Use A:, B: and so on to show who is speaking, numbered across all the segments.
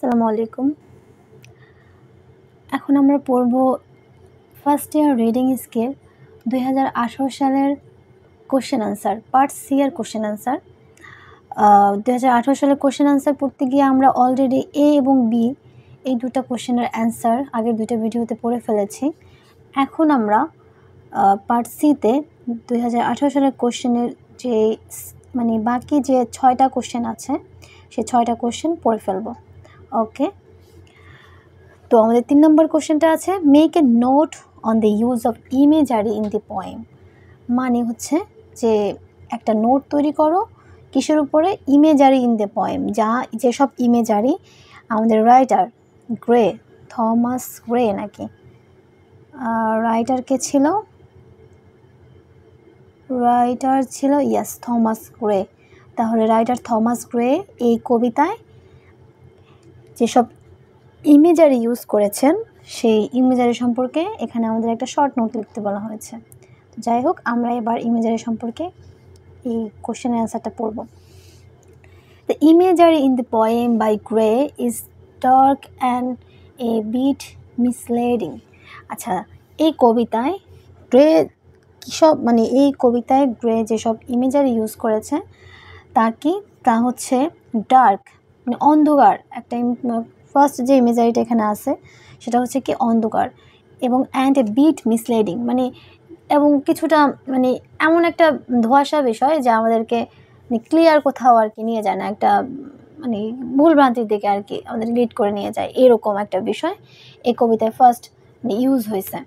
A: আসসালামু আলাইকুম। এখন আমরা পড়ব ফার্স্ট ইয়ার রিডিং স্কেল 2018 সালের কোশ্চেন আনসার, পার্ট সি এর কোশ্চেন আনসার। 2018 সালের কোশ্চেন আনসার পড়তে গিয়ে আমরা অলরেডি এ এবং বি এই দুটো কোশ্চেনের অ্যান্সার আগের দুটো ভিডিওতে পড়ে ফেলেছি। এখন আমরা পার্ট সিতে 2018 সালের কোশ্চেনের যে বাকি যে 6টা কোশ্চেন আছে সেই 6টা কোশ্চেন পড়ে ফেলব। ওকে, তো আমাদের 3 নম্বর কোশ্চেনটা আছে make a note on the use of imagery in the poem. মানে হচ্ছে যে একটা নোট তৈরি করো কিসের উপরে? ইমেজারি ইন দ্য পোয়েম, যেসব ইমেজারি আমাদের রাইটার গ্রে, থমাস গ্রে নাকি রাইটার ছিল ইয়েস থমাস গ্রে। তাহলে রাইটার থমাস গ্রে এই কবিতায় যেসব ইমেজারি ইউজ করেছেন সেই ইমেজারি সম্পর্কে এখানে আমাদের একটা শর্ট নোট লিখতে বলা হয়েছে। তো যাই হোক, আমরা এবার ইমেজারি সম্পর্কে এই কোশ্চেনের অ্যান্সারটা পড়ব। The imagery in the poem by Gray is dark and a bit misleading. আচ্ছা, এই কবিতায় গ্রে যেসব ইমেজারি ইউজ করেছে তা হচ্ছে ডার্ক, অন্ধকার। একটা ফার্স্ট যে ইমেজারিটা এখানে আছে সেটা হচ্ছে কি অন্ধকার, এবং অ্যান্ড এ বিট মিসলিডিং এবং কিছুটা এমন একটা ধোঁয়াশা বিষয় যা আমাদেরকে ক্লিয়ার কোথাও নিয়ে যায় না, একটা ভুল ভ্রান্তির দিকে আমাদের লিড করে নিয়ে যায়, এরকম একটা বিষয় এই কবিতায় ফার্স্ট ইউজ হয়েছে।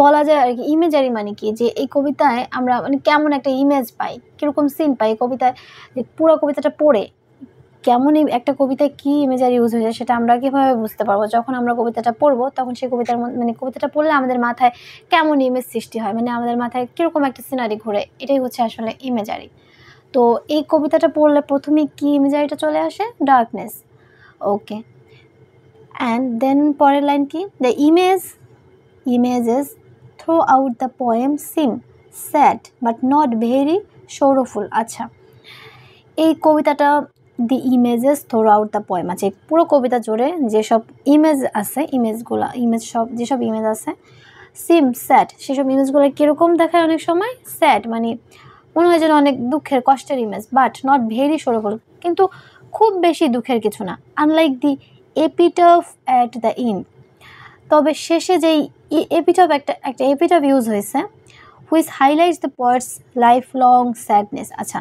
A: বলা যায় ইমেজারি কি, যে এই কবিতায় আমরা কেমন একটা ইমেজ পাই, কীরকম সিন পাই এই কবিতায়, যে পুরো কবিতাটা পড়ে কেমনই একটা কবিতায় কী ইমেজারি ইউজ হয়েছে সেটা আমরা কীভাবে বুঝতে পারবো? যখন আমরা কবিতাটা পড়বো তখন সেই কবিতার কবিতাটা পড়লে আমাদের মাথায় কেমন ইমেজ সৃষ্টি হয়, আমাদের মাথায় কীরকম একটা সিনারি ঘুরে, এটাই হচ্ছে আসলে ইমেজারি। তো এই কবিতাটা পড়লে প্রথমে কি ইমেজারিটা চলে আসে? ডার্কনেস। ওকে, অ্যান্ড দেন পরের লাইন কি? The images throughout the poem seem sad but not very sorrowful. আচ্ছা, এই কবিতাটা দি ইমেজেস থ্রুআউট দ্য পোয়েম, আছে পুরো কবিতা জুড়ে যেসব ইমেজ আছে, যেসব ইমেজ আছে সিম স্যাড, সেসব ইমেজগুলো কীরকম দেখায়? অনেক সময় স্যাড, মনে হয় যেন অনেক দুঃখের কষ্টের image, but not very sorrowful, কিন্তু খুব বেশি দুঃখের কিছু না। Unlike the epitaph at the end, তবে শেষে যেই এপিটফ একটা এপিটফ ইউজ হয়েছে, which highlights the poet's lifelong sadness. আচ্ছা,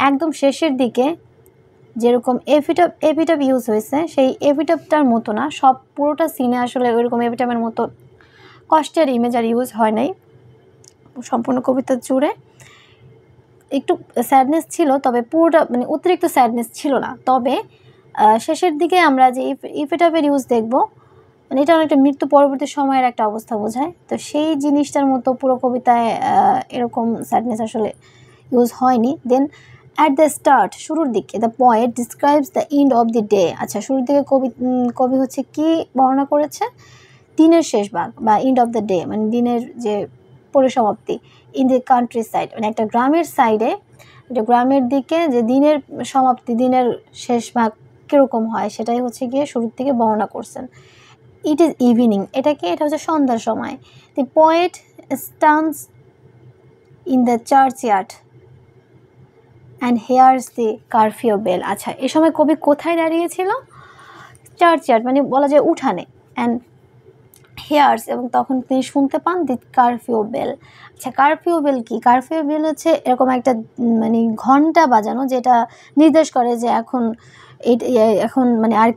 A: একদম শেষের দিকে যেরকম এপিটফ ইউজ হয়েছে সেই এপিটফটার মতো না, পুরোটা সিনে আসলে ওইরকম এপিটফের মতো কষ্টের ইমেজ আর ইউজ হয় নাই। সম্পূর্ণ কবিতা জুড়ে একটু স্যাডনেস ছিল, তবে পুরোটা অতিরিক্ত স্যাডনেস ছিল না। তবে শেষের দিকে আমরা যে এপিটফের ইউজ দেখব, এটা অনেকটা মৃত্যু পরবর্তী সময়ের একটা অবস্থা বোঝায়। তো সেই জিনিসটার মতো পুরো কবিতায় এরকম স্যাডনেস আসলে ইউজ হয়নি। দেন অ্যাট দ্য স্টার্ট, শুরুর দিকে, the poet describes the end of the day. আচ্ছা, শুরুর দিকে কবি হচ্ছে কি বর্ণনা করেছে? দিনের শেষ ভাগ বা এন্ড অফ দ্য ডে, দিনের যে পরিসমাপ্তি। ইন দি কান্ট্রি সাইড, একটা গ্রামের সাইডে, একটা গ্রামের দিকে যে দিনের সমাপ্তি, দিনের শেষ ভাগ কীরকম হয় সেটাই হচ্ছে গিয়ে শুরুর দিকে বর্ণনা করছেন। ইট ইজ ইভিনিং, এটা হচ্ছে সন্ধ্যার সময়। The poet stands in the churchyard and hears the curfew bell. আচ্ছা, এ সময় কবি কোথায় দাঁড়িয়েছিল? চার্চ ইয়ার্ড, বলা যায় উঠানে। অ্যান্ড হেয়ার্স, এবং তখন তিনি শুনতে পান দি কারফিউ বেল। আচ্ছা, কারফিউ বেল কি? কারফিউ বেল হচ্ছে এরকম একটা ঘন্টা বাজানো, যেটা নির্দেশ করে যে এখন আর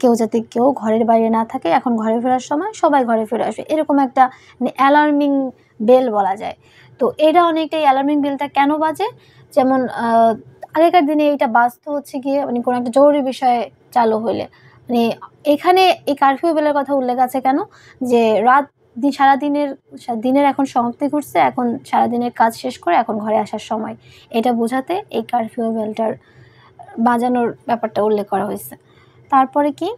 A: কেউ ঘরের বাইরে না থাকে, এখন ঘরে ফেরার সময় সবাই ঘরে ফিরে আসবে, এরকম একটা অ্যালার্মিং বেল বলা যায়। তো এটা অনেকটাই অ্যালার্মিং বেলটা কেন বাজে? যেমন আগেকার দিনে এটা বাজতো হচ্ছে গিয়ে কোনো একটা জরুরি বিষয়ে চালু হইলে। এখানে এই কারফিউ বেলের কথা উল্লেখ আছে কেন? যে দিনের এখন সমাপ্তি ঘটছে, এখন সারাদিনের কাজ শেষ করে এখন ঘরে আসার সময়, এটা বোঝাতে এই কারফিউ বেলটার বাজানোর ব্যাপারটা উল্লেখ করা হয়েছে। তারপরে কি?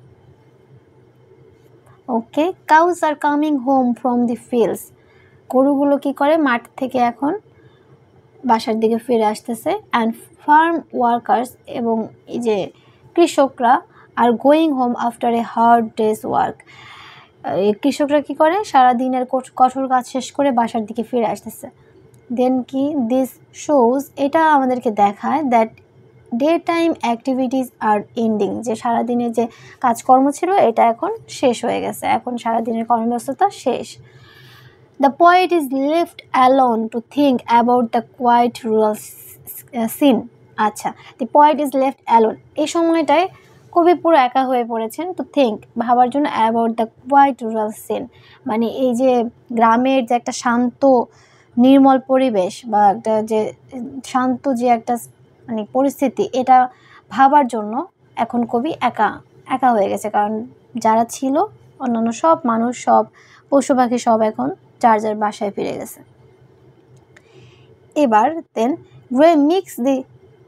A: Okay, cows are coming home from the fields, গরুগুলো কি করে? মাঠ থেকে এখন বাসার দিকে ফিরে আসতেছে। অ্যান্ড ফার্ম ওয়ার্কার্স, এবং এই যে কৃষকরা are going home after A hard days work. কৃষকরা কী করে, সারাদিনের কঠোর কাজ শেষ করে বাসার দিকে ফিরে আসতেছে। দেন কি, দিস শোজ, এটা আমাদেরকে দেখায় that day time activities are ending, যে সারাদিনের যে কাজকর্ম ছিল এটা এখন শেষ হয়ে গেছে, এখন সারাদিনের কর্মব্যস্ততা শেষ। The poet is left alone to think about the quiet rural scene. আচ্ছা, the poet is left alone, এই সময়টায় কবি পুরো একা হয়ে পড়েছেন, টু থিঙ্ক, ভাবার জন্য, about the quiet rural scene, মানে এই যে গ্রামের যে একটা শান্ত নির্মল পরিবেশ বা একটা যে শান্ত যে একটা মানে পরিস্থিতি, এটা ভাবার জন্য এখন কবি একা একা হয়ে গেছে, কারণ যারা ছিল অন্যান্য সব মানুষ, সব পশু পাখি সব এখন যার যার বাসায় ফিরে গেছে। এবার দেন grey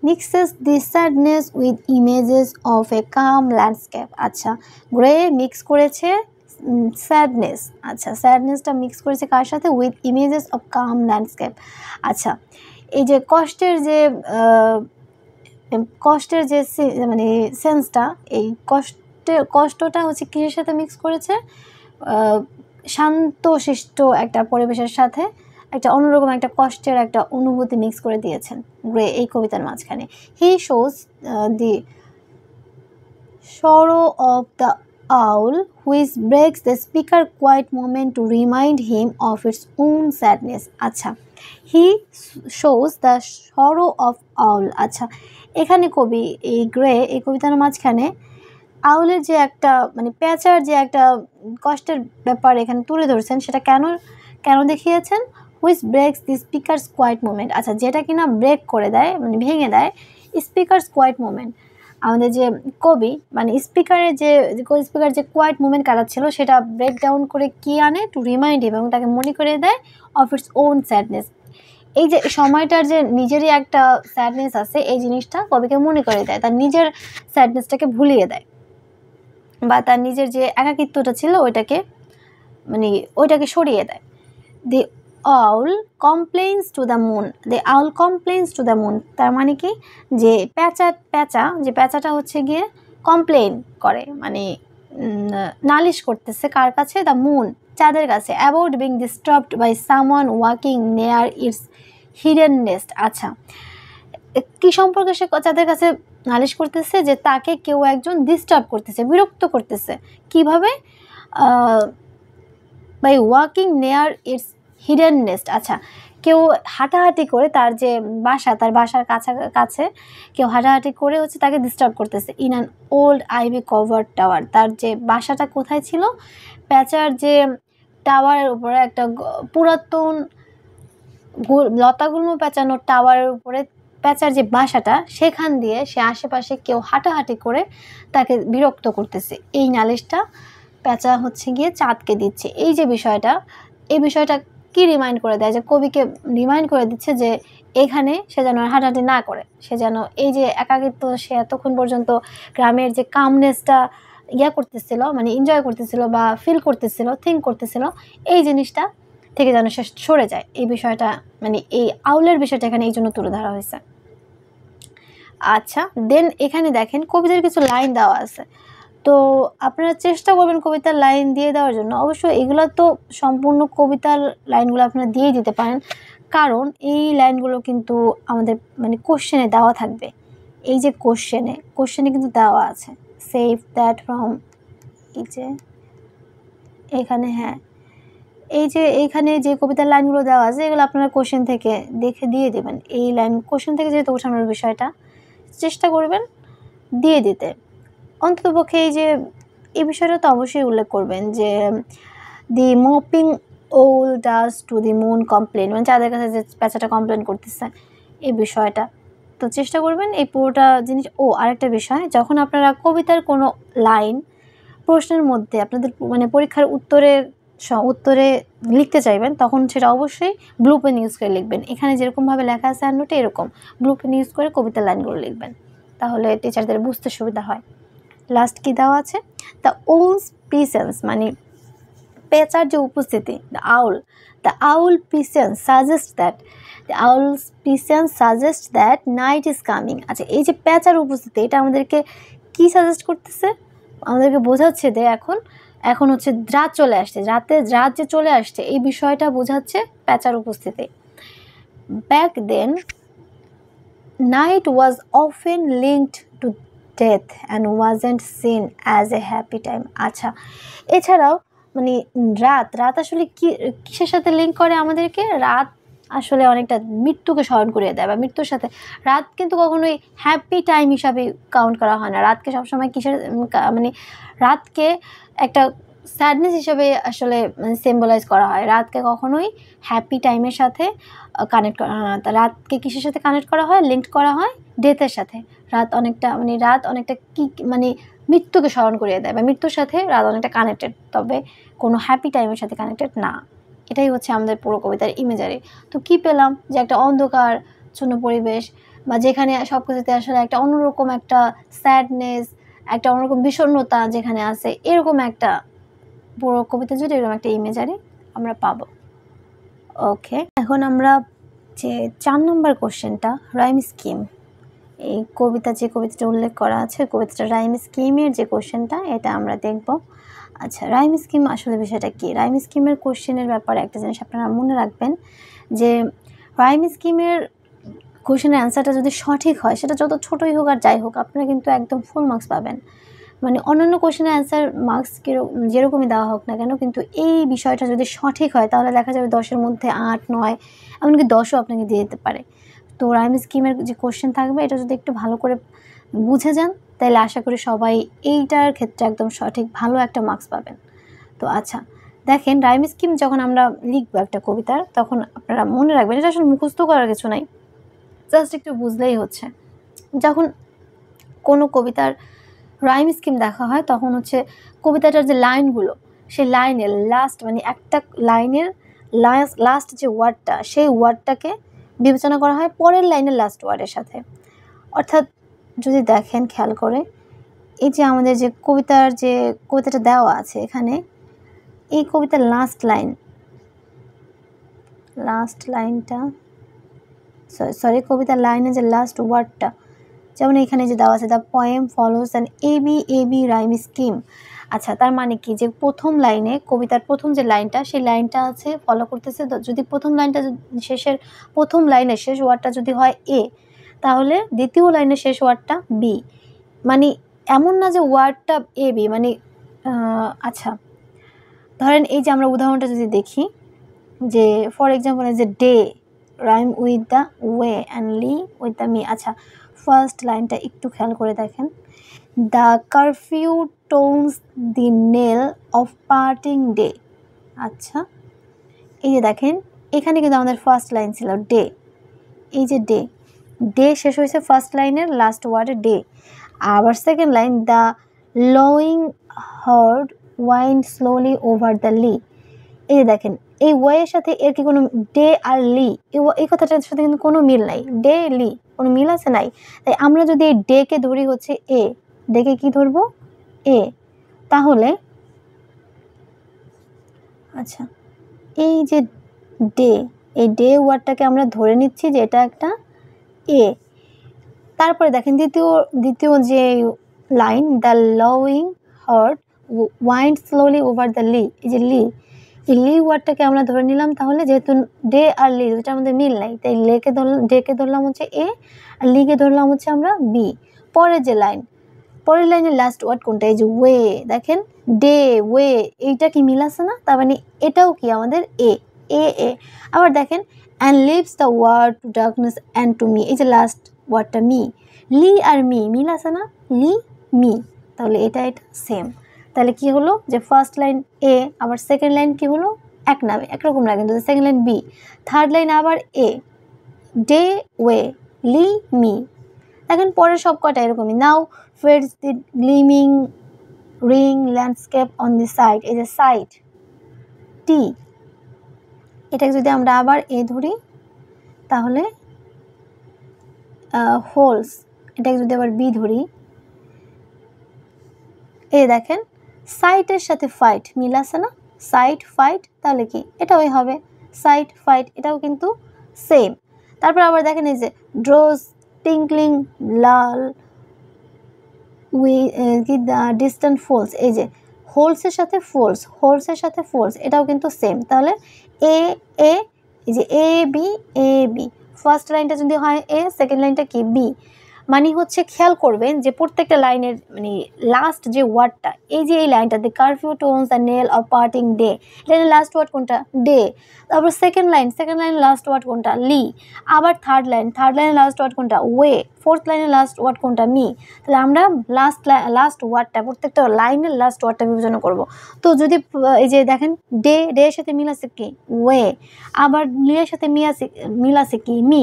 A: mixes the sadness with images of a calm landscape। আচ্ছা, গ্রে মিক্স করেছে স্যাডনেস, আচ্ছা স্যাডনেসটা মিক্স করেছে কার সাথে, with images of calm landscape. আচ্ছা, এই যে কষ্টের যে মানে সেন্সটা, এই কষ্টটা হচ্ছে কিসের সাথে মিক্স করেছে, শান্তশিষ্ট একটা পরিবেশের সাথে একটা অন্যরকম একটা কষ্টের একটা অনুভূতি মিক্স করে দিয়েছেন গ্রে এই কবিতার মাঝখানে। হি shows the sorrow of the owl which breaks the speaker quiet moment to remind him of its own sadness। আচ্ছা, he shows the sorrow of owl। আচ্ছা, এখানে কবি এই গ্রে এই কবিতার মাঝখানে আউলের যে একটা মানে পেঁচার যে একটা কষ্টের ব্যাপার এখানে তুলে ধরছেন, সেটা কেন দেখিয়েছেন, which breaks the speaker's quiet moment. আচ্ছা, যেটা কিনা ব্রেক করে দেয় মানে ভেঙে দেয় স্পিকারস কোয়াইট মোমেন্ট, আমাদের যে কবি মানে স্পিকার যে কোয়াইট মোমেন্ট কাটাচ্ছিল সেটা ব্রেক ডাউন করে কি আনে, টু রিমাইন্ড হিম, এবং তাকে মনে করে দেয় অফ ইটস ওন স্যাডনেস, এই যে সময়টার যে নিজেরই একটা স্যাডনেস আছে, এই জিনিসটা কবিকে মনে করে দেয়, তার নিজের স্যাডনেসটাকে ভুলিয়ে দেয়, বা তার নিজের যে একাকিত্বটা ছিল ওইটাকে সরিয়ে দেয়। দি আউল কমপ্লেইনস টু দ্য মুন, তার মানে কি, যে পেঁচাটা হচ্ছে গিয়ে কমপ্লেইন করে, মানে নালিশ করতেছে কার কাছে, দ্য মুন, চাঁদের কাছে, about being disturbed by someone walking near its hidden nest. আচ্ছা, কি সম্পর্কে সে চাঁদের কাছে নালিশ করতেছে, যে তাকে কেউ একজন ডিস্টার্ব করতেছে, বিরক্ত করতেছে, কিভাবে, by walking near its hidden nest. আচ্ছা, কেউ হাঁটাহাঁটি করে তার যে তার বাসার কাছে কেউ হাঁটাহাঁটি করে হচ্ছে তাকে ডিস্টার্ব করতেছে, in an old ivy cover tower, তার যে বাসাটা কোথায় ছিল, প্যাঁচার যে টাওয়ারের উপরে একটা পুরাতন লতাগুল্ম পেঁচানো টাওয়ারের উপরে প্যাঁচার যে বাসাটা, সেখান দিয়ে সে আশেপাশে কেউ হাঁটাহাঁটি করে তাকে বিরক্ত করতেছে, এই নালিশটা প্যাঁচা হচ্ছে গিয়ে চাঁদকে দিচ্ছে। এই যে এই বিষয়টা কি রিমাইন্ড করে দেয়, যে কবিকে রিমাইন্ড করে দিচ্ছে যে এখানে সে যেন হাঁটাহাঁটি না করে, সে যেন এই যে একাকিত্ব সে এতক্ষণ পর্যন্ত গ্রামের যে কামনেসটা করতেছিল, মানে এনজয় করতেছিল বা ফিল করতেছিল, থিঙ্ক করতেছিল, এই জিনিসটা থেকে যেন সে সরে যায়, এই বিষয়টা মানে এই আউলের বিষয়টা এখানে এই জন্য তুলে ধরা হয়েছে। আচ্ছা, দেন এখানে দেখেন কবিতার কিছু লাইন দেওয়া আছে, তো আপনারা চেষ্টা করবেন কবিতার লাইন দিয়ে দেওয়ার জন্য। অবশ্য এগুলো তো সম্পূর্ণ কবিতার লাইনগুলো আপনারা দিয়ে দিতে পারেন, কারণ এই লাইনগুলো কিন্তু আমাদের মানে কোশ্চেনে দেওয়া থাকবে, এই যে কোশ্চেনে কিন্তু দেওয়া আছে, সেভ দ্যাট ফ্রম, এই যে এখানে, হ্যাঁ এই যে এইখানে যে কবিতার লাইনগুলো দেওয়া আছে এগুলো আপনারা কোশ্চেন থেকে দেখে দিয়ে দেবেন, এই লাইন কোশ্চেন থেকে যেহেতু ওঠানোর বিষয়টা চেষ্টা করবেন দিয়ে দিতে, অন্ততপক্ষে এই বিষয়টা তো অবশ্যই উল্লেখ করবেন যে দি মপিং ওল ডাস টু দি মুন কমপ্লেন, মানে চাঁদের কাছে যে প্যাঁচাটা কমপ্লেন করতেছে এই বিষয়টা, তো চেষ্টা করবেন এই পুরোটা জিনিস। আরেকটা বিষয়, যখন আপনারা কবিতার কোনো লাইন প্রশ্নের মধ্যে আপনাদের মানে পরীক্ষার উত্তরে লিখতে চাইবেন, তখন সেটা অবশ্যই ব্লু পেন ইউজ করে লিখবেন, এখানে যেরকমভাবে লেখা আছে আর নোটে এরকম ব্লু পেন ইউজ করে কবিতার লাইনগুলো লিখবেন, তাহলে টিচারদের বুঝতে সুবিধা হয়। লাস্ট কি দেওয়া আছে, দ্য ওলস প্রিসেন্স, মানে পেঁচার যে উপস্থিতি, the owl presence suggest that night is coming. আচ্ছা, এই যে পেঁচার উপস্থিতি এটা আমাদেরকে কি সাজেস্ট করতেছে, আমাদেরকে বোঝাচ্ছে যে এখন হচ্ছে রাত চলে আসছে, রাত যে চলে আসছে এই বিষয়টা বোঝাচ্ছে প্যাঁচার উপস্থিতি। Back then night was often linked to death and wasn't seen as a happy time। আচ্ছা, এছাড়াও মানে রাত আসলে কিসের সাথে লিঙ্ক করে আমাদেরকে? রাত আসলে অনেকটা মৃত্যুকে স্মরণ করিয়ে দেয়, বা মৃত্যুর সাথে রাত কিন্তু কখনোই হ্যাপি টাইম হিসাবে কাউন্ট করা হয় না। রাতকে সবসময় কিসের মানে রাতকে একটা স্যাডনেস হিসাবে আসলে সিম্বলাইজ করা হয়। রাতকে কখনোই হ্যাপি টাইমের সাথে কানেক্ট করা হয় না। রাতকে কিসের সাথে কানেক্ট করা হয়? লিঙ্কড করা হয় ডেথের সাথে। রাত অনেকটা কি মানে মৃত্যুকে স্মরণ করিয়ে দেয়, বা মৃত্যুর সাথে রাত অনেকটা কানেক্টেড, তবে কোনো হ্যাপি টাইমের সাথে কানেক্টেড না। এটাই হচ্ছে আমাদের পুরো কবিতার ইমেজারি। তো কি পেলাম? যে একটা অন্ধকার শূন্য পরিবেশ, বা যেখানে সব কিছুতে আসলে একটা অন্যরকম একটা স্যাডনেস, একটা অন্যরকম বিষণ্ণতা যেখানে আছে, এরকম একটা পুরো কবিতা জুড়ে এরকম একটা ইমেজারি আমরা পাবো। ওকে, এখন আমরা যে 4 নম্বর কোশ্চেনটা, রাইম স্কিম, এই কবিতাটা উল্লেখ করা আছে, কবিতাটা রাইম স্কিমের যে কোশ্চেনটা, এটা আমরা দেখব। আচ্ছা, রাইম স্কিম আসলে বিষয়টা কি? রাইম স্কিমের কোশ্চেনের ব্যাপারে একটা জিনিস আপনারা মনে রাখবেন, যে রাইম স্কিমের কোশ্চেনের অ্যান্সারটা যদি সঠিক হয়, সেটা যত ছোটোই হোক আর যাই হোক, আপনারা কিন্তু একদম ফুল মার্কস পাবেন। মানে অন্যান্য কোশ্চেনের অ্যান্সার মার্কস যেরকমই দেওয়া হোক না কেন, কিন্তু এই বিষয়টা যদি সঠিক হয় তাহলে দেখা যাবে 10-এর মধ্যে 8, 9, এমনকি 10ও আপনাকে দিয়ে দিতে পারে। তো রাইম স্কিমের যে কোশ্চেন থাকবে, এটা যদি একটু ভালো করে বুঝে যান, তাহলে আশা করি সবাই এইটার ক্ষেত্রে একদম সঠিক ভালো একটা মার্কস পাবেন। তো আচ্ছা, দেখেন রাইম স্কিম যখন আমরা লিখবো একটা কবিতার, তখন আপনারা মনে রাখবেন, এটা আসলে মুখস্থ করার কিছু নাই, জাস্ট একটু বুঝলেই হচ্ছে। যখন কোনো কবিতার রাইম স্কিম দেখা হয়, তখন হচ্ছে কবিতাটার যে লাইনগুলো, সেই লাইনের লাস্ট মানে একটা লাইনের লাস্ট যে ওয়ার্ডটা, সেই ওয়ার্ডটাকে বিবেচনা করা হয় পরের লাইনের লাস্ট ওয়ার্ডের সাথে। অর্থাৎ যদি দেখেন খেয়াল করে, এই যে আমাদের যে কবিতাটা দেওয়া আছে এখানে, এই কবিতার লাস্ট লাইনটা কবিতার লাইনের যে লাস্ট ওয়ার্ডটা, যেমন এখানে যে দেওয়া আছে, the poem follows an A B rhyme scheme. আচ্ছা, তার মানে কি? যে প্রথম লাইনে, কবিতার প্রথম যে লাইনটা, সেই লাইনটা আছে ফলো করতেছে, যদি প্রথম লাইনের শেষ ওয়ার্ডটা যদি হয় এ, তাহলে দ্বিতীয় লাইনের শেষ ওয়ার্ডটা বি। মানে এমন না যে ওয়ার্ডটা এ বি, মানে আচ্ছা ধরেন এই যে আমরা উদাহরণটা যদি দেখি, যে ফর এক্সাম্পল যে day rhyme with the way and lea with the me. আচ্ছা, ফার্স্ট লাইনটা একটু খেয়াল করে দেখেন, the curfew tones the knell of parting day. আচ্ছা, এই যে দেখেন এখানে কিন্তু আমাদের ফার্স্ট লাইন ছিল ডে, এই যে ডে শেষ হয়েছে ফার্স্ট লাইনের লাস্ট ওয়ার্ডে ডে। আবার second line, the lowing herd wind slowly over the lea. এই যে দেখেন এই ওয়ের সাথে এর কি কোনো ডে আর লি, এই কথাটার সাথে কিন্তু কোনো মিল নাই। ডে লি কোনো মিল আছে নাই। তাই আমরা যদি এই ডেকে ধরি হচ্ছে এ, ডেকে কি ধরবো? এ। তাহলে আচ্ছা, এই যে এই ডে ওয়ার্ডটাকে আমরা ধরে নিচ্ছি যে এটা একটা এ। তারপরে দেখেন দ্বিতীয় যে line, the lowing herd wind slowly over the lea, এই যে এই লি ওয়ার্ডটাকে আমরা ধরে নিলাম। তাহলে যেহেতু ডে আর লি দুটার মধ্যে মিল নাই, তাই ডেকে ধরলাম হচ্ছে এ, আর লিকে ধরলাম হচ্ছে আমরা বি। পরের লাইনের লাস্ট ওয়ার্ড কোনটা? এই যে ওয়ে। দেখেন ডে ওয়ে, এইটা কি মিল আছে না? তার মানে এটাও কি আমাদের এ। আবার দেখেন and leaves the world to darkness and to me, এই যে লাস্ট ওয়ার্ডটা মি, লি আর মি মিল আছে না? লি মি, তাহলে এটা সেম। তাহলে কি হলো? যে ফার্স্ট লাইন এ, আবার সেকেন্ড লাইন কি হলো? একরকম না, কিন্তু second line B, third line আবার A, day way lea me. দেখেন পরের সব কটা এরকমই। Now fades the glimmering landscape on the side, এই যে সাইড টি, এটাকে যদি আমরা আবার এ ধরি, তাহলে হোলস, এটাকে যদি আবার বি ধরি, এই দেখেন সাইটের সাথে ফাইট মিল আছে না? সাইট ফাইট, তাহলে কি এটাও হবে সাইট ফাইট, এটাও কিন্তু সেম। তারপর আবার দেখেন এই যে ড্রোজ টিঙ্কলিং লাল উই কি দ্য ডিস্টেন্ট ফোলস, এই যে হোলসের সাথে ফোলস, হোলসের সাথে ফোলস এটাও কিন্তু সেম। তাহলে এ এ, এই যে এ বি, এ বি, ফার্স্ট লাইনটা যদি হয় এ, সেকেন্ড লাইনটা কি বি। মানে হচ্ছে খেয়াল করবেন যে প্রত্যেকটা লাইনের মানে লাস্ট যে ওয়ার্ডটা, এই যে এই লাইনটা the curfew tones the knell of parting day, লাইনের লাস্ট ওয়ার্ড কোনটা? ডে। তারপর সেকেন্ড লাইন লাস্ট ওয়ার্ড কোনটা? লি। আবার থার্ড লাইনের লাস্ট ওয়ার্ড কোনটা? ওয়ে। ফোর্থ লাইনের লাস্ট ওয়ার্ড কোনটা? মি। তাহলে আমরা লাস্ট ওয়ার্ডটা, প্রত্যেকটা লাইনের লাস্ট ওয়ার্ডটা বিবেচনা করব। তো যদি এই যে দেখেন ডে, ডে এর সাথে মিল আছে কি? ওয়ে। আবার লি এর সাথে মিল আছে কি? মি।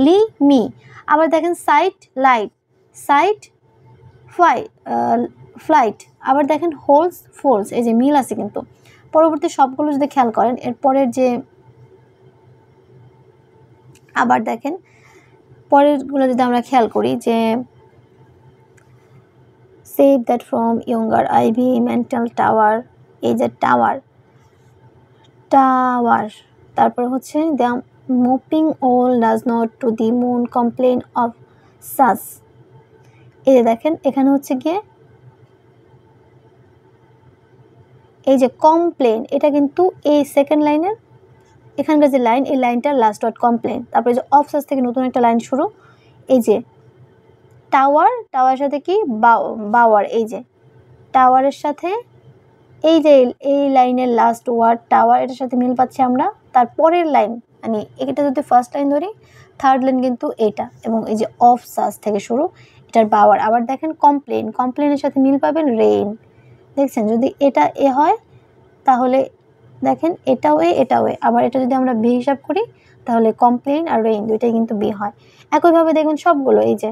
A: লি, মি। আবার দেখেন সাইট, লাইট, সাইট, ফ্লাইট। আবার দেখেন হোলস, ফোলস, এই যে মিল আছে কিন্তু। পরবর্তী সবগুলো যদি খেয়াল করেন, এরপরের যে আবার দেখেন পরেরগুলো যদি আমরা খেয়াল করি যে save that from yonder ivy mantled tower, এই যে টাওয়ার, টাওয়ার। তারপরে হচ্ছে the moping owl does not to the moon complain of such, এই যে দেখেন এখানে হচ্ছে গিয়ে এই যে কমপ্লেন, এটা কিন্তু এই সেকেন্ড লাইনের এখানকার যে লাইন, এই লাইনটার লাস্ট ওয়ার্ড কমপ্লেন। তারপরে যে অফ সাস থেকে নতুন একটা লাইন শুরু, এই যে টাওয়ার, টাওয়ারের সাথে কি? বাওয়ার, এই যে টাওয়ারের সাথে এই যে এই লাইনের লাস্ট ওয়ার্ড টাওয়ার, এটার সাথে মিল পাচ্ছি আমরা। তারপরের লাইন মানে এটা যদি ফার্স্ট লাইন ধরি, থার্ড লাইন কিন্তু এটা, এবং এই যে অফ সাস থেকে শুরু, এটার বাওয়ার। আবার দেখেন কমপ্লেন, কমপ্লেনের সাথে মিল পাবেন রেইন। দেখছেন যদি এটা এ হয় তাহলে দেখেন এটাও এ, এটাও এ। আবার এটা যদি আমরা বি হিসাব করি তাহলে কমপ্লেন আর রেইন দুইটাই কিন্তু বি হয়। একইভাবে দেখুন সবগুলো, এই যে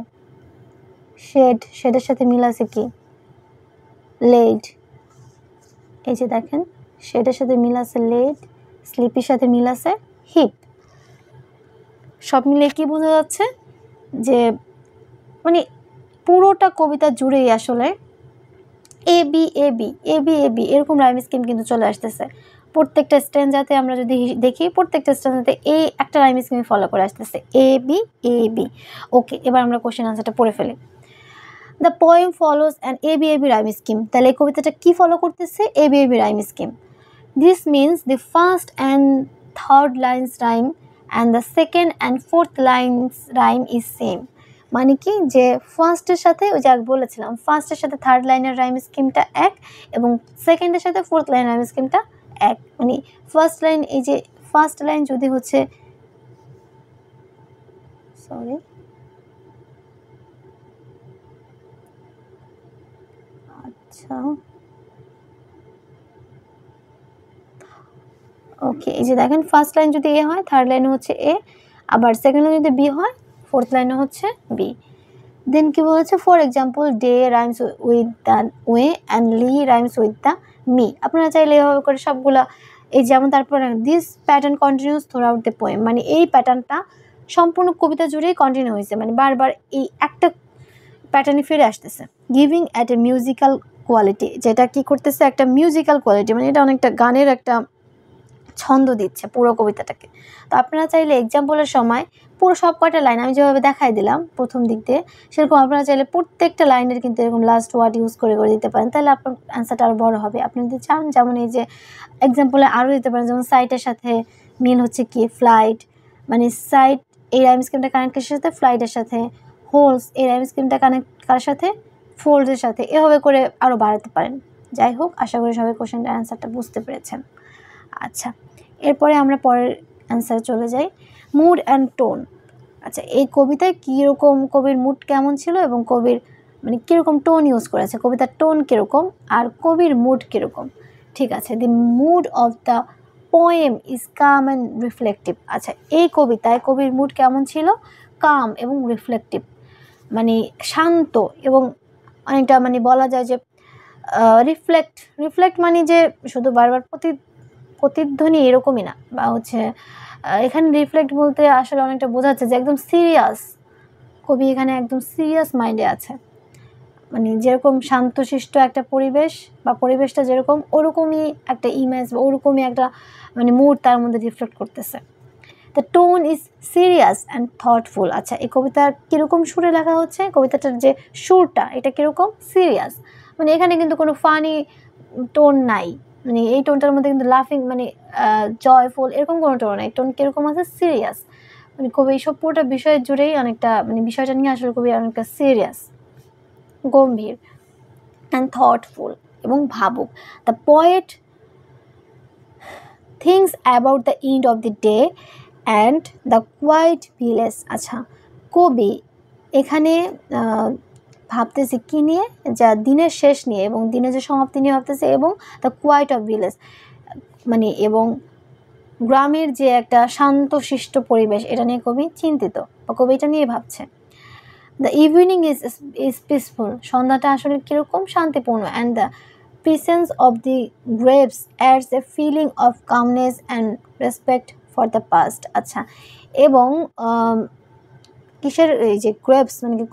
A: শেড, শেডের সাথে মিল আছে কি? লেড, এই যে দেখেন শেডের সাথে মিল আছে লেড, স্লিপির সাথে মিল আছে হিপ। সব মিলে কি বোঝা যাচ্ছে যে মানে পুরোটা কবিতা জুড়েই আসলে এ B A B, A B A B এরকম রাইম স্কিম কিন্তু চলে আসতেছে। প্রত্যেকটা স্ট্যান্জাতে আমরা যদি দেখি, প্রত্যেকটা স্ট্যান্জাতে এই একটা রাইম স্কিম ফলো করে আসতেছে, এ বি এ বি। ওকে, এবার আমরা কোশ্চেন আনসারটা পড়ে ফেলি। The poem follows an A B A B rhyme scheme, তাহলে এই কবিতাটা কি ফলো করতেছে? A B A B rhyme scheme. This means the first and third lines rhyme and the second and fourth lines rhyme is same। মানে কি যে ফার্স্টের সাথে ওই যে আগে বলেছিলাম, ফার্স্টের সাথে থার্ড লাইনের রাইম স্কিমটা এক, এবং সেকেন্ডের সাথে ফোর্থ লাইন রাইম স্কিমটা এক। মানে ফার্স্ট লাইন, এই যে ফার্স্ট লাইন যদি হচ্ছে সরি আচ্ছা ওকে, এই যে দেখেন ফার্স্ট লাইন যদি এ হয়, থার্ড লাইনে হচ্ছে এ, আবার সেকেন্ড লাইন যদি বি হয়, ফোর্থ লাইনে হচ্ছে বি। দেন কি বলেছে? For example day rhymes with the way and Li rhymes with the me. আপনারা চাইলে এভাবে করে সবগুলা, এই যেমন তারপরে this pattern continuous through out the poem, মানে এই প্যাটার্নটা সম্পূর্ণ কবিতা জুড়েই কন্টিনিউ হয়েছে, মানে বারবার এই একটা প্যাটার্নে ফিরে আসতেছে। Giving at a musical quality, যেটা কি করতেছে? একটা মিউজিক্যাল কোয়ালিটি, মানে এটা অনেকটা গানের একটা ছন্দ দিচ্ছে পুরো কবিতাটাকে। তো আপনারা চাইলে এক্সাম্পলের সময় পুরো সব কয়টা লাইন আমি যেভাবে দেখাই দিলাম প্রথম দিক দিয়ে, সেরকম আপনারা চাইলে প্রত্যেকটা লাইনের কিন্তু এরকম লাস্ট ওয়ার্ড ইউজ করে দিতে পারেন, তাহলে আপনার অ্যান্সারটা আরও বড় হবে। আপনি যদি চান, যেমন এই যে এক্সাম্পলে আরও দিতে পারেন, যেমন সাইটের সাথে মিল হচ্ছে কি? ফ্লাইট, মানে সাইট এই রাইম স্কিমটা কানেক্ট কার সাথে? ফ্লাইটের সাথে। হোলস এই রাইম স্কিমটা কানেক্ট কার সাথে? ফোল্ডের সাথে। এভাবে করে আরও বাড়াতে পারেন। যাই হোক, আশা করি সবাই কোশ্চেনটার অ্যান্সারটা বুঝতে পেরেছেন। আচ্ছা, এরপরে আমরা পরের অ্যান্সারে চলে যাই। Mood and tone. আচ্ছা, এই কবিতায় কীরকম, কবির মুড কেমন ছিল এবং কবির মানে কীরকম টোন ইউজ করেছে, কবিতার টোন কীরকম আর কবির মুড কীরকম। ঠিক আছে, the mood of the poem is calm and reflective. আচ্ছা, এই কবিতায় কবির মুড কেমন ছিল? কাম এবং রিফ্লেকটিভ, মানে শান্ত এবং অনেকটা মানে বলা যায় যে রিফ্লেক্ট মানে যে শুধু বারবার প্রতিধ্বনি এরকমই না, বা হচ্ছে এখানে রিফ্লেক্ট বলতে আসলে অনেকটা বোঝাচ্ছে যে একদম সিরিয়াস, কবি এখানে একদম সিরিয়াস মাইন্ডে আছে, মানে যেরকম শান্তশিষ্ট একটা পরিবেশ বা পরিবেশটা যেরকম, ওরকমই একটা ইমেজ বা ওরকমই একটা মানে মুড তার মধ্যে রিফ্লেক্ট করতেছে। The tone is serious and thoughtful. আচ্ছা, এই কবিতা কীরকম সুরে লেখা হচ্ছে, কবিতাটার যে সুরটা এটা কীরকম সিরিয়াস, মানে এখানে কিন্তু কোনো ফানি টোন নাই, মানে এই টোনটার মধ্যে কিন্তু লাফিং মানে জয়ফুল এরকম কোনো টোন নাই, টোন কীরকম আছে সিরিয়াস, মানে কবি এইসব পুরোটা বিষয়ের জুড়েই অনেকটা মানে বিষয়টা নিয়ে আসলে কবি অনেকটা সিরিয়াস, গম্ভীর অ্যান্ড থটফুল এবং ভাবুক। The poet thinks about the end of the day and the quiet village. আচ্ছা, কবি এখানে ভাবতেছে কী নিয়ে, যা দিনের শেষ নিয়ে এবং দিনের যে সমাপ্তি নিয়ে ভাবতেছে, এবং দ্য কোয়াইট অফ ভিলেজ মানে এবং গ্রামের যে একটা শান্তশিষ্ট পরিবেশ এটা নিয়ে কবি চিন্তিত বা কবি এটা নিয়ে ভাবছে। দ্য ইভিনিং ইজ পিসফুল, সন্ধ্যাটা আসলে কীরকম শান্তিপূর্ণ, and the presence of the graves adds a feeling of calmness and respect for the past. আচ্ছা, এবং কিসের এই যে গ্রেভস মানে কি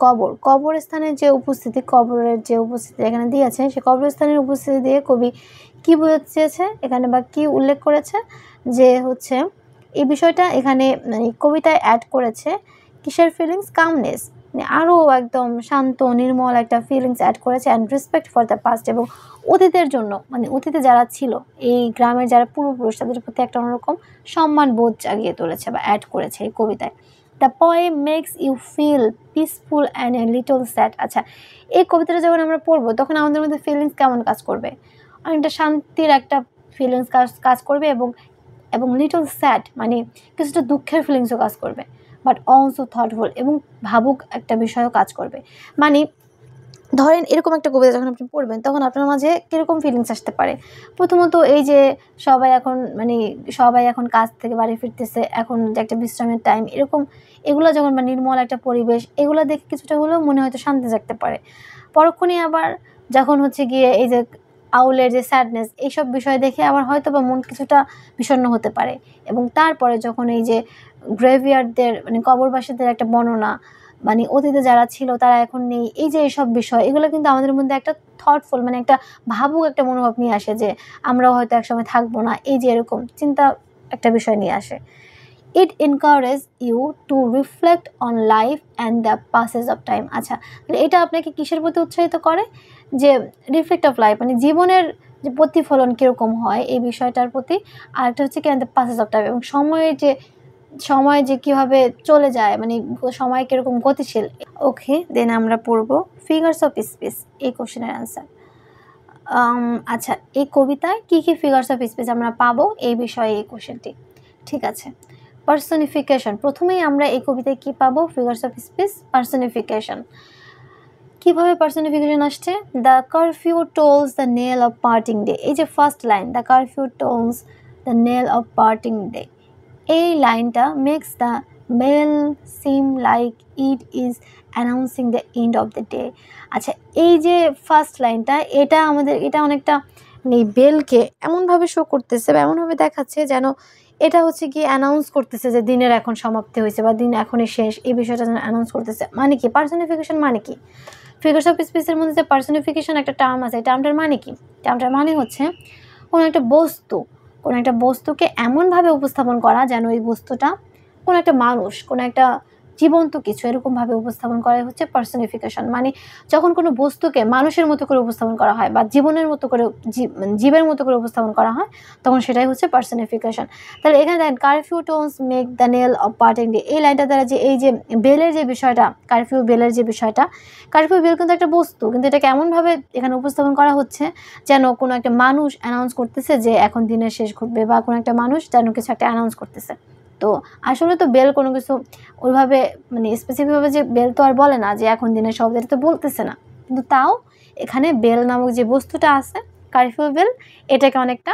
A: কবরস্থানের যে উপস্থিতি, কবরের যে উপস্থিতি এখানে দিয়েছে, সে কবরস্থানের উপস্থিতি দিয়ে কবি কী বোঝাতে চেয়েছে এখানে বা কী উল্লেখ করেছে, যে হচ্ছে এই বিষয়টা এখানে মানে কবিতায় অ্যাড করেছে কিসের ফিলিংস, কামনেস, মানে আরও একদম শান্ত নির্মল একটা ফিলিংস অ্যাড করেছে, and respect for the past, এবং অতীতের জন্য মানে অতীতে যারা ছিল এই গ্রামের যারা পূর্বপুরুষ তাদের প্রতি একটা অন্যরকম সম্মান বোধ জাগিয়ে তুলেছে বা অ্যাড করেছে এই কবিতায়। The poem makes you feel peaceful and a little sad. আচ্ছা, এই কবিতাটা যখন আমরা পড়বো তখন আমাদের মধ্যে ফিলিংস কেমন কাজ করবে, অনেকটা শান্তির একটা ফিলিংস কাজ করবে, এবং লিটল স্যাড মানে কিছুটা দুঃখের ফিলিংসও কাজ করবে, বাট অলসো থটফুল এবং ভাবুক একটা বিষয়ও কাজ করবে। মানে ধরেন এরকম একটা কবিতা যখন আপনি পড়বেন তখন আপনার মাঝে কীরকম ফিলিংস আসতে পারে, প্রথমত এই যে সবাই এখন কাজ থেকে বাড়ি ফিরতেছে, এখন যে একটা বিশ্রামের টাইম এরকম, এগুলো যখন বা নির্মল একটা পরিবেশ এগুলো দেখে কিছুটা হলেও মনে হয়তো শান্তি জাগতে পারে। পরক্ষণেই আবার যখন হচ্ছে গিয়ে এই যে আউলের যে স্যাডনেস এইসব বিষয় দেখে আবার হয়তো বা মন কিছুটা বিষণ্ণ হতে পারে, এবং তারপরে যখন এই যে গ্রেভিয়ার্ডদের মানে কবরবাসীদের একটা বর্ণনা, মানে অতীতে যারা ছিল তারা এখন নেই, এই যে এইসব বিষয় এগুলো কিন্তু আমাদের মধ্যে একটা থটফুল মানে একটা ভাবুক একটা মনোভাব নিয়ে আসে যে আমরাও হয়তো একসময় থাকবো না, এই যে এরকম চিন্তা একটা বিষয় নিয়ে আসে। It encourage you to reflect on life and the passage of time. আচ্ছা, এটা আপনাকে কিসের প্রতি উৎসাহিত করে, যে রিফ্লেক্ট অফ লাইফ মানে জীবনের যে প্রতিফলন কীরকম হয় এই বিষয়টার প্রতি, আর একটা হচ্ছে কি দ্য পাসেজ অফ টাইম এবং সময় যে কীভাবে চলে যায়, মানে সময় কীরকম গতিশীল। ওকে, দেন আমরা পড়ব ফিগার্স অফ স্পিচ, এই কোশ্চেনের অ্যান্সার। আচ্ছা, এই কবিতায় কী কী ফিগার্স অফ স্পিচ আমরা পাবো এই বিষয়ে এই কোশ্চেনটি। ঠিক আছে, পার্সনিফিকেশন, প্রথমেই আমরা এই কবিতায় কী পাবো, ফিগার্স অফ স্পিচ পার্সনিফিকেশন। কীভাবে পার্সনিফিকেশন আসছে, the curfew tolls the knell of parting day, এই যে first line the curfew tolls the knell of parting day, এই লাইনটা makes the bell seem like it is announcing the end of the day. আচ্ছা, এই যে first লাইনটা এটা অনেকটা মানে বেলকে এমনভাবে শো করতেছে বা এমনভাবে দেখাচ্ছে যেন এটা হচ্ছে কি অ্যানাউন্স করতেছে যে দিনের এখন সমাপ্তি হয়েছে বা দিন এখনই শেষ, এই বিষয়টা যেন অ্যানাউন্স করতেছে। মানে কি পার্সনিফিকেশন মানে কি, ফিগার্স অফ স্পিচের মধ্যে যে পার্সনিফিকেশন একটা টার্ম আছে, এই টার্মটার মানে কি, টার্মটার মানে হচ্ছে কোনো একটা বস্তুকে এমনভাবে উপস্থাপন করা যেন এই বস্তুটা কোনো একটা মানুষ, কোনো একটা জীবন্ত কিছু এরকমভাবে উপস্থাপন করা হচ্ছে পার্সনিফিকেশন। মানে যখন কোনো বস্তুকে মানুষের মতো করে উপস্থাপন করা হয় বা জীবের মতো করে উপস্থাপন করা হয় তখন সেটাই হচ্ছে পার্সনিফিকেশন। তাহলে এখানে দেখেন curfew tones make the knell of parting day, এই লাইনটা দ্বারা যে এই যে বেলের যে বিষয়টা, কারফিউ বেলের যে বিষয়টা, কারফিউ বেল কিন্তু একটা বস্তু, কিন্তু এটাকে এমনভাবে এখানে উপস্থাপন করা হচ্ছে যেন কোনো একটা মানুষ অ্যানাউন্স করতেছে যে এখন দিনের শেষ ঘটবে, বা কোনো একটা মানুষ যেন কিছু একটা অ্যানাউন্স করতেছে। তো আসলে তো বেল কোনো কিছু ওইভাবে মানে স্পেসিফিকভাবে যে বেল তো আর বলে না যে এখন দিনের সব, এটা তো বলতেছে না, কিন্তু তাও এখানে বেল নামক যে বস্তুটা আছে কারফিউ বেল, এটাকে অনেকটা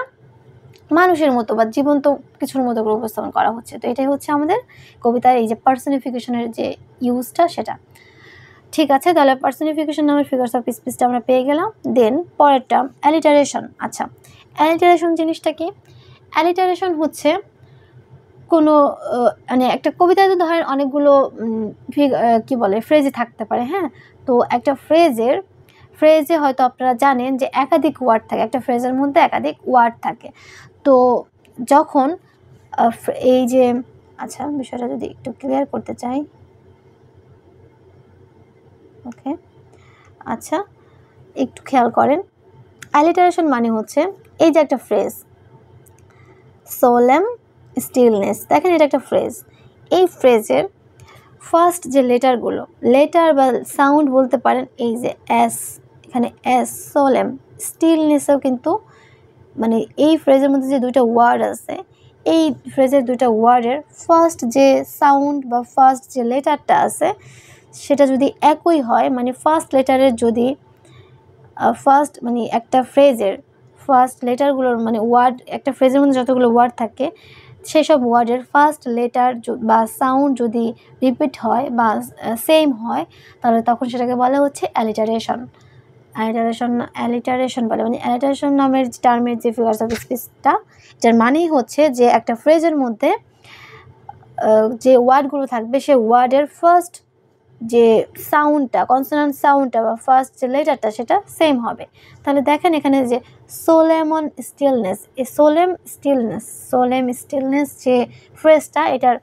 A: মানুষের মতো বা জীবন্ত কিছুর মতো করে উপস্থাপন করা হচ্ছে। তো এটাই হচ্ছে আমাদের কবিতার এই যে পার্সনিফিকেশনের যে ইউজটা সেটা। ঠিক আছে, তাহলে পার্সনিফিকেশন নামের ফিগার্স অফ স্পিচটা আমরা পেয়ে গেলাম। দেন পরের টার্ম অ্যালিটারেশন। আচ্ছা, অ্যালিটারেশন জিনিসটা কি, অ্যালিটারেশন হচ্ছে কোনো মানে একটা কবিতায় তো ধরেন অনেকগুলো কি বলে ফ্রেজে থাকতে পারে, হ্যাঁ, তো একটা ফ্রেজে হয়তো আপনারা জানেন যে একাধিক ওয়ার্ড থাকে, একটা ফ্রেজের মধ্যে একাধিক ওয়ার্ড থাকে। তো যখন এই যে আচ্ছা, বিষয়টা যদি একটু ক্লিয়ার করতে চাই। ওকে, আচ্ছা একটু খেয়াল করেন, অ্যালিটারেশন মানে হচ্ছে এই যে একটা ফ্রেজ সোলেম স্টিলনেস, দেখেন এটা একটা ফ্রেজ। এই ফ্রেজের ফার্স্ট যে লেটারগুলো, লেটার বা সাউন্ড বলতে পারেন, এই যে এস, এখানে এস, সোলেম, স্টিলনেসেও কিন্তু মানে এই ফ্রেজের মধ্যে যে দুইটা ওয়ার্ড আছে, এই ফ্রেজের দুইটা ওয়ার্ডের ফার্স্ট যে সাউন্ড বা ফার্স্ট যে লেটারটা আছে সেটা যদি একই হয়, মানে ফার্স্ট লেটারের যদি ফার্স্ট মানে একটা ফ্রেজের ফার্স্ট লেটারগুলোর মানে ওয়ার্ড, একটা ফ্রেজের মধ্যে যতগুলো ওয়ার্ড থাকে সেসব ওয়ার্ডের ফার্স্ট লেটার বা সাউন্ড যদি রিপিট হয় বা সেম হয়, তাহলে তখন সেটাকে বলা হচ্ছে অ্যালিটারেশন। অ্যালিটারেশন বলে, মানে অ্যালিটারেশন নামের টার্মের যে ফিগার্স অফ স্পিচটা, এটার মানেই হচ্ছে যে একটা ফ্রেজের মধ্যে যে ওয়ার্ডগুলো থাকবে সে ওয়ার্ডের ফার্স্ট যে সাউন্ডটা, কনসোনান্ট সাউন্ডটা বা ফার্স্ট যে লেটারটা সেটা সেম হবে। তাহলে দেখেন এখানে যে সোলেমন স্টিলনেস, এই সোলেম স্টিলনেস যে ফ্রেজটা, এটার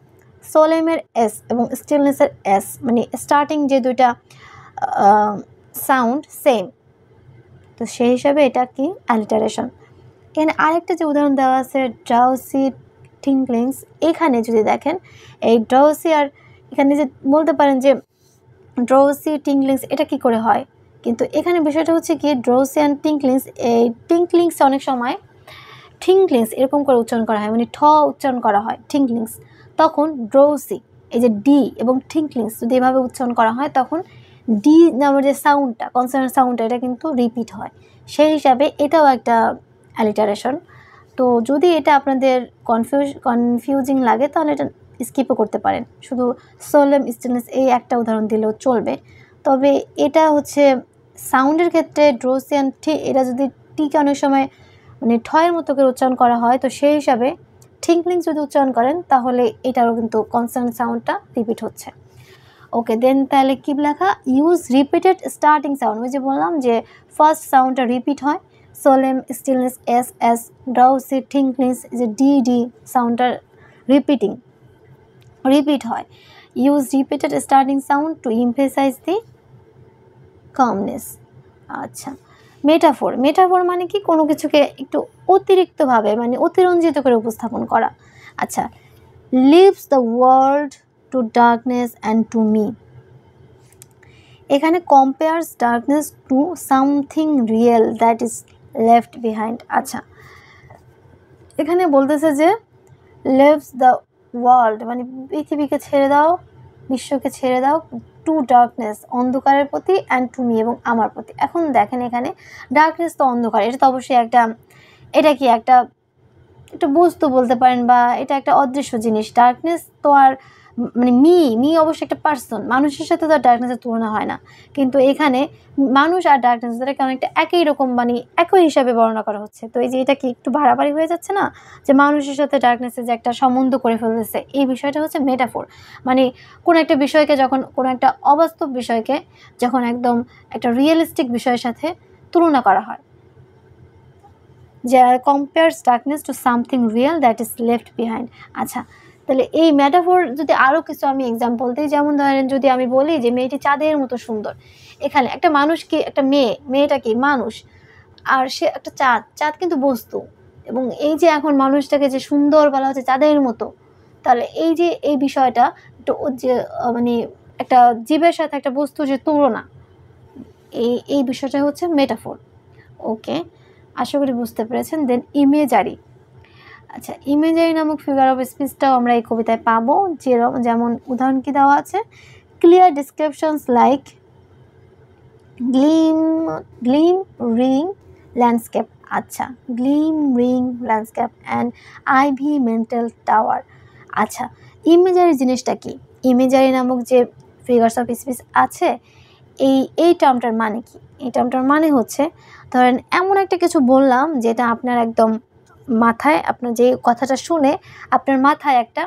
A: সোলেমের এস এবং স্টিলনেসের এস মানে স্টার্টিং যে দুইটা সাউন্ড সেম, তো সেই হিসাবে এটা কি অ্যালিটারেশন। এখানে আরেকটা যে উদাহরণ দেওয়া আছে ড্রাউসি টিঙ্কলিংস, এখানে যদি দেখেন এই ড্রাউসি আর এখানে যে বলতে পারেন যে ড্রাউসি টিঙ্কলিংস এটা কি করে হয়, কিন্তু এখানে বিষয়টা হচ্ছে কি ড্রাউসি অ্যান্ড টিঙ্কলিংস, এই টিঙ্কলিংস অনেক সময় ঠিংক্লিংস এরকম করে উচ্চারণ করা হয়, মানে ঠ উচ্চারণ করা হয় ঠিংক্লিংস, তখন ড্রাউসি এই যে ডি এবং ঠিংক্লিংস যদি এভাবে উচ্চারণ করা হয় তখন ডি নামের যে সাউন্ডটা, কনসোনেন্ট সাউন্ডটা, এটা কিন্তু রিপিট হয়। সেই হিসাবে এটাও একটা অ্যালিটারেশন। তো যদি এটা আপনাদের কনফিউজিং লাগে তাহলে এটা স্কিপও করতে পারেন, শুধু সোলেম স্টিলনেস এই একটা উদাহরণ দিলেও চলবে। তবে এটা হচ্ছে সাউন্ডের ক্ষেত্রে ড্রোসিয়ান টি, এটা যদি টিকে অনেক সময় মানে ঠয়ের মতো করে উচ্চারণ করা হয়, তো সেই হিসাবে ঠিংক্লিং যদি উচ্চারণ করেন তাহলে এটারও কিন্তু কনসোনেন্ট সাউন্ডটা রিপিট হচ্ছে। ওকে, দেন তাহলে কী লেখা, ইউজ রিপিটেড স্টার্টিং সাউন্ড, ওই যে বললাম যে ফার্স্ট সাউন্ডটা রিপিট হয়, solemn stillness S S, drowsy tinklings যে ডি ডি সাউন্ডটা রিপিট হয়। Use repeated starting sound to emphasise the calmness. আচ্ছা, মেটাফোর মানে কি কোনো কিছুকে একটু অতিরিক্তভাবে মানে অতিরঞ্জিত করে উপস্থাপন করা। আচ্ছা, leaves the world to darkness and to me, এখানে compares darkness to something real that is left behind. আচ্ছা, এখানে বলতেছে যে লিভস দ্য ওয়ার্ল্ড মানে পৃথিবীকে ছেড়ে দাও, বিশ্বকে ছেড়ে দাও, টু ডার্কনেস অন্ধকারের প্রতি, অ্যান্ড টু মি এবং আমার প্রতি। এখন দেখেন এখানে ডার্কনেস তো অন্ধকার, এটা তো অবশ্যই এটা কি একটা বস্তু বলতে পারেন বা এটা একটা অদৃশ্য জিনিস। ডার্কনেস তো আর মানে মি অবশ্যই একটা পার্সন, মানুষের সাথে তো আর ডার্কনেসের তুলনা হয় না, কিন্তু এখানে মানুষ আর ডার্কনেস তাদেরকে অনেকটা একই রকম মানে একই হিসাবে বর্ণনা করা হচ্ছে। তো এই যে এটা কি একটু বাড়াবাড়ি হয়ে যাচ্ছে না, যে মানুষের সাথে ডার্কনেসের যে একটা সম্বন্ধ করে ফেলতেছে, এই বিষয়টা হচ্ছে মেটাফোর। মানে কোনো একটা বিষয়কে যখন কোনো একটা অবাস্তব বিষয়কে যখন একদম একটা রিয়েলিস্টিক বিষয়ের সাথে তুলনা করা হয়, যে compares darkness to something real that is left behind. আচ্ছা, তাহলে এই মেটাফোর যদি আরও কিছু আমি এক্সাম্পল দিই, যেমন ধরেন যদি আমি বলি যে মেয়েটি চাঁদের মতো সুন্দর, এখানে একটা মানুষ কি একটা মেয়েটা কি মানুষ, আর সে একটা চাঁদ কিন্তু বস্তু, এবং এই যে এখন মানুষটাকে যে সুন্দর বলা হচ্ছে চাঁদের মতো, তাহলে এই যে এই বিষয়টা একটু যে মানে একটা জীবের সাথে একটা বস্তুর যে তুলনা, এই বিষয়টা হচ্ছে মেটাফোর। ওকে, আশা করি বুঝতে পেরেছেন। Then imagery. আচ্ছা, ইমেজারি নামক ফিগার অফ স্পিচটাও আমরা এই কবিতায় পাবো, যেমন উদাহরণ কি দেওয়া আছে, clear descriptions like glimmering landscape. আচ্ছা, glimmering landscape and ivy mantled tower. আচ্ছা, ইমেজারি জিনিসটা কি, ইমেজারি নামক যে ফিগার্স অফ স্পিচ আছে, এই টার্মটার মানে কি, এই টার্মটার মানে হচ্ছে ধরেন এমন একটা কিছু বললাম যেটা আপনার একদম মাথায়, আপনার যে কথাটা শুনে আপনার মাথায় একটা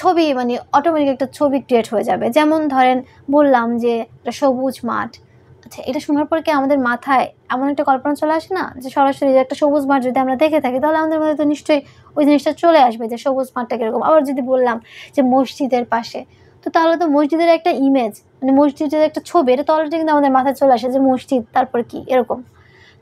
A: ছবি মানে অটোমেটিক একটা ছবি ক্রিয়েট হয়ে যাবে। যেমন ধরেন বললাম যে একটা সবুজ মাঠ, আচ্ছা, এটা শোনার পর কি আমাদের মাথায় এমন একটা কল্পনা চলে আসে না যে সরাসরি যে একটা সবুজ মাঠ যদি আমরা দেখে থাকি তাহলে আমাদের মধ্যে তো নিশ্চয়ই ওই জিনিসটা চলে আসবে যে সবুজ মাঠটা কীরকম। আবার যদি বললাম যে মসজিদের পাশে, তো তাহলে তো মসজিদের একটা ইমেজ, মানে মসজিদের একটা ছবি, এটা তো অলরেডি কিন্তু আমাদের মাথায় চলে আসে যে মসজিদ, তারপর কি এরকম।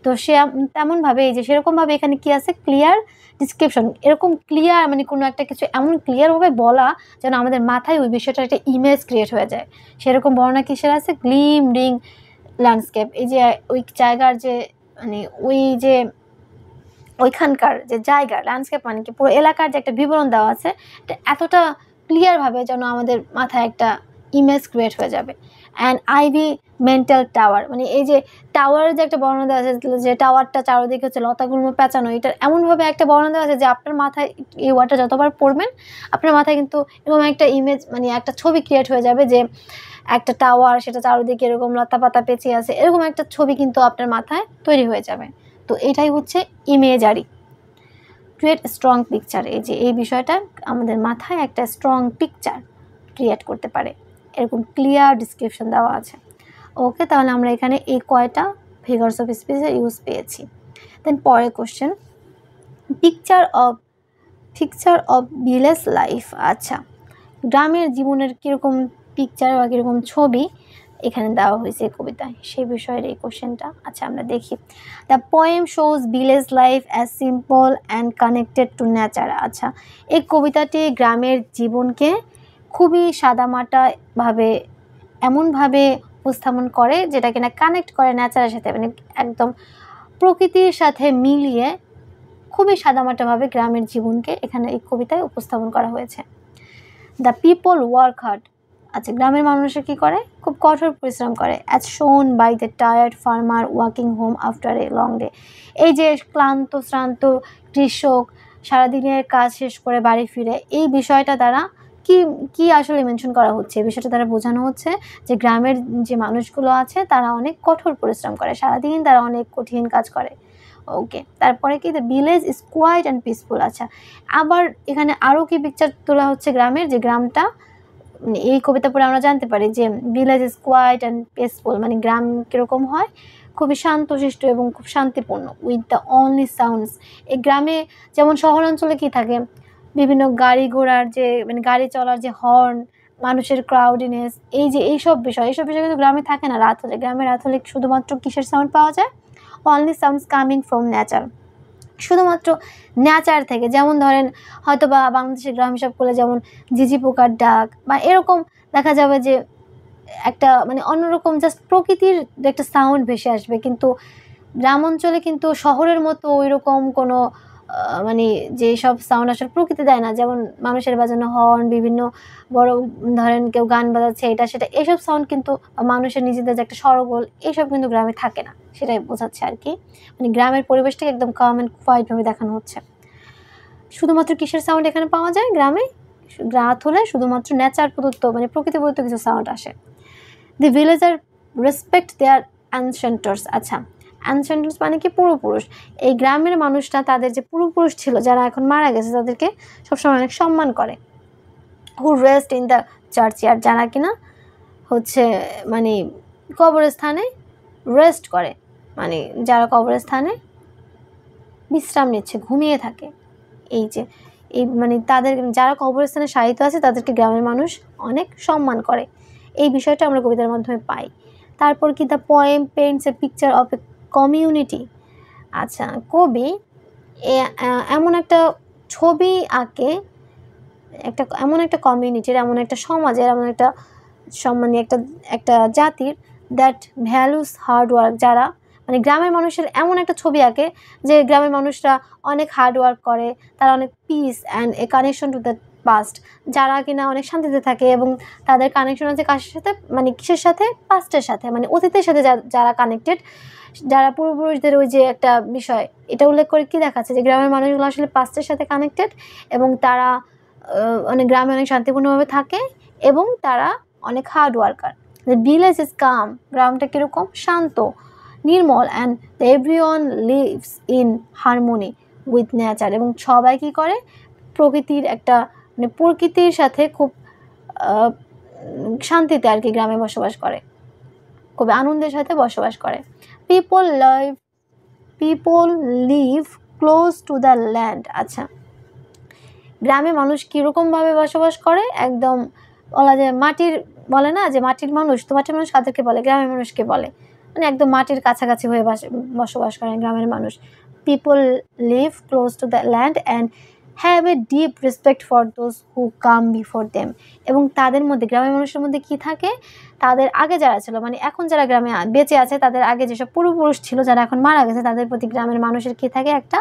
A: তো সে তেমনভাবে এই যে সেরকমভাবে এখানে কি আছে, ক্লিয়ার ডিসক্রিপশন, এরকম ক্লিয়ার মানে কোনো একটা কিছু এমন ক্লিয়ারভাবে বলা যেন আমাদের মাথায় ওই বিষয়টার একটা ইমেজ ক্রিয়েট হয়ে যায়। সেরকম বর্ণনা কিসের আছে, গ্লিম রিং ল্যান্ডস্কেপ। এই যে ওই জায়গার যে মানে ওই যে ওইখানকার যে জায়গা ল্যান্ডস্কেপ মানে কি পুরো এলাকার যে একটা বিবরণ দেওয়া আছে, এটা এতটা ক্লিয়ারভাবে যেন আমাদের মাথায় একটা ইমেজ ক্রিয়েট হয়ে যাবে। অ্যান্ড আইভি মেন্টাল টাওয়ার, মানে এই যে টাওয়ারের যে একটা বর্ণনা দেওয়া আছে যে টাওয়ারটা চারদিকে হচ্ছে লতাগুল্ম পেঁচানো, এটার এমনভাবে একটা বর্ণনা দেওয়া আছে যে আপনার মাথায় এই ওয়ার্ডটা যতবার পড়বেন আপনার মাথায় কিন্তু এরকম একটা ইমেজ মানে একটা ছবি ক্রিয়েট হয়ে যাবে যে একটা টাওয়ার, সেটা চারদিকে এরকম লতা পাতা পেঁচিয়ে আছে, এরকম একটা ছবি কিন্তু আপনার মাথায় তৈরি হয়ে যাবে। তো এটাই হচ্ছে ইমেজারি, ক্রিয়েট স্ট্রং পিকচার। এই যে এই বিষয়টা আমাদের মাথায় একটা স্ট্রং পিকচার ক্রিয়েট করতে পারে, এরকম ক্লিয়ার ডিসক্রিপশন দেওয়া আছে। ওকে, তাহলে আমরা এখানে এই কয়টা ফিগার্স অফ স্পিচের ইউজ পেয়েছি। দেন পরের question, picture of village life. আচ্ছা, গ্রামের জীবনের কীরকম পিকচার বা কীরকম ছবি এখানে দেওয়া হয়েছে কবিতায়, সেই বিষয়ের এই কোশ্চেনটা। আচ্ছা, আমরা দেখি। The poem shows village life as simple and connected to nature. আচ্ছা, এই কবিতাটি গ্রামের জীবনকে খুবই সাদামাটাভাবে এমনভাবে উপস্থাপন করে যেটা কিনা কানেক্ট করে নেচারের সাথে, মানে একদম প্রকৃতির সাথে মিলিয়ে খুবই সাদামাটাভাবে গ্রামের জীবনকে এখানে এই কবিতায় উপস্থাপন করা হয়েছে। The people work hard. আচ্ছা, গ্রামের মানুষরা কী করে, খুব কঠোর পরিশ্রম করে, as shown by the tired farmer walking home after a long day. এই যে ক্লান্ত শ্রান্ত কৃষক সারাদিনের কাজ শেষ করে বাড়ি ফিরে, এই বিষয়টা দ্বারা কি আসলে মেনশন করা হচ্ছে, এই বিষয়টা দ্বারা বোঝানো হচ্ছে যে গ্রামের যে মানুষগুলো আছে তারা অনেক কঠোর পরিশ্রম করে, সারাদিন তারা অনেক কঠিন কাজ করে। ওকে, তারপরে কি, the village is quiet and peaceful. আচ্ছা, আবার এখানে আরও কি পিকচার তোলা হচ্ছে গ্রামের, যে গ্রামটা এই কবিতা পড়ে আমরা জানতে পারি যে village is quiet and peaceful, মানে গ্রাম কীরকম হয়, খুবই শান্তশিষ্ট এবং খুব শান্তিপূর্ণ। উইথ দ্য অনলি সাউন্ডস, এই গ্রামে যেমন শহর অঞ্চলে কী থাকে, বিভিন্ন গাড়ি ঘোড়ার যে মানে গাড়ি চলার যে হর্ন, মানুষের ক্রাউডিনেস, এইসব বিষয় কিন্তু গ্রামে থাকে না। রাত হলে, গ্রামে রাত হলে শুধুমাত্র কিসের সাউন্ড পাওয়া যায়, only sounds coming from nature, শুধুমাত্র নেচার থেকে। যেমন ধরেন হয়তো বা বাংলাদেশের গ্রাম হিসাব করলে যেমন ঝিঝি পোকার ডাক বা এরকম দেখা যাবে যে একটা মানে অন্যরকম জাস্ট প্রকৃতির একটা সাউন্ড ভেসে আসবে। কিন্তু গ্রাম অঞ্চলে কিন্তু শহরের মতো ওই রকম কোনো মানে যেসব সাউন্ড আসলে প্রকৃতি দেয় না, যেমন মানুষের বাজানো হর্ন, বিভিন্ন বড় ধরেন কেউ গান বাজাচ্ছে এটা সেটা, এইসব সাউন্ড কিন্তু মানুষের নিজেদের যে একটা সরগোল, এইসব কিন্তু গ্রামে থাকে না, সেটাই বোঝাচ্ছে আর কি। মানে গ্রামের পরিবেশটাকে একদম কাম অ্যান্ড কোয়াইটভাবে দেখানো হচ্ছে। শুধুমাত্র কিসের সাউন্ড এখানে পাওয়া যায় গ্রামে, রাত হলে শুধুমাত্র নেচার প্রদত্ত মানে প্রকৃতি প্রদত্ত কিছু সাউন্ড আসে। দি ভিলেজার রেসপেক্ট দেয়ার অ্যানসেন্টার্স। আচ্ছা, অ্যানসেন্টার্স মানে কি, পূর্বপুরুষ। এই গ্রামের মানুষরা তাদের যে পূর্বপুরুষ ছিল যারা এখন মারা গেছে তাদেরকে সবসময় অনেক সম্মান করে। হু রেস্ট ইন দ্য চার্চ, আর যারা কিনা হচ্ছে মানে কবরস্থানে রেস্ট করে, মানে যারা কবরস্থানে বিশ্রাম নিচ্ছে, ঘুমিয়ে থাকে, এই মানে তাদের যারা কবরস্থানে শায়িত আছে তাদেরকে গ্রামের মানুষ অনেক সম্মান করে, এই বিষয়টা আমরা কবিতার মাধ্যমে পাই। তারপর কি, the poem Paints a picture of a community. আচ্ছা, কবি এমন একটা ছবি আঁকে এমন একটা কমিউনিটির, এমন একটা সমাজের, এমন একটা সম্মানী একটা জাতির, দ্যাট ভ্যালুস হার্ড ওয়ার্ক, যারা মানে গ্রামের মানুষের এমন একটা ছবি আঁকে যে গ্রামের মানুষরা অনেক হার্ড ওয়ার্ক করে, তারা অনেক piece and a connection to the past, যারা কিনা অনেক শান্তিতে থাকে এবং তাদের কানেকশন আছে কাশের সাথে, মানে কিসের সাথে, পাস্টের সাথে, মানে অতীতের সাথে যারা কানেক্টেড, যারা পূর্বপুরুষদের ওই যে একটা বিষয় এটা উল্লেখ করে কি দেখাচ্ছে যে গ্রামের মানুষগুলো আসলে পাস্টের সাথে কানেক্টেড এবং তারা অনেক গ্রামে অনেক শান্তিপূর্ণভাবে থাকে এবং তারা অনেক hard worker. The village is calm, গ্রামটা কীরকম, শান্ত নির্মল, and everyone lives in harmony with nature, এবং সবাই কী করে, প্রকৃতির একটা মানে প্রকৃতির সাথে খুব শান্তিতে আর কি গ্রামে বসবাস করে। খুবই আনন্দের সাথে বসবাস করে। People live close to the land. আচ্ছা, গ্রামে মানুষ কীরকমভাবে বসবাস করে? একদম বলা যায় মাটির, বলে না যে মাটির মানুষ, তো মাটির মানুষ কাদেরকে বলে? গ্রামের মানুষকে বলে। মানে একদম মাটির কাছাকাছি হয়ে বসবাস করেন গ্রামের মানুষ। People live close to the land and have a deep respect for those who come before them. এবং তাদের মধ্যে, গ্রামের মানুষের মধ্যে কি থাকে? তাদের আগে যারা ছিল, মানে এখন যারা গ্রামে বেঁচে আছে, তাদের আগে যেসব পূর্বপুরুষ ছিল যারা এখন মারা গেছে, তাদের প্রতি গ্রামের মানুষের কী থাকে? একটা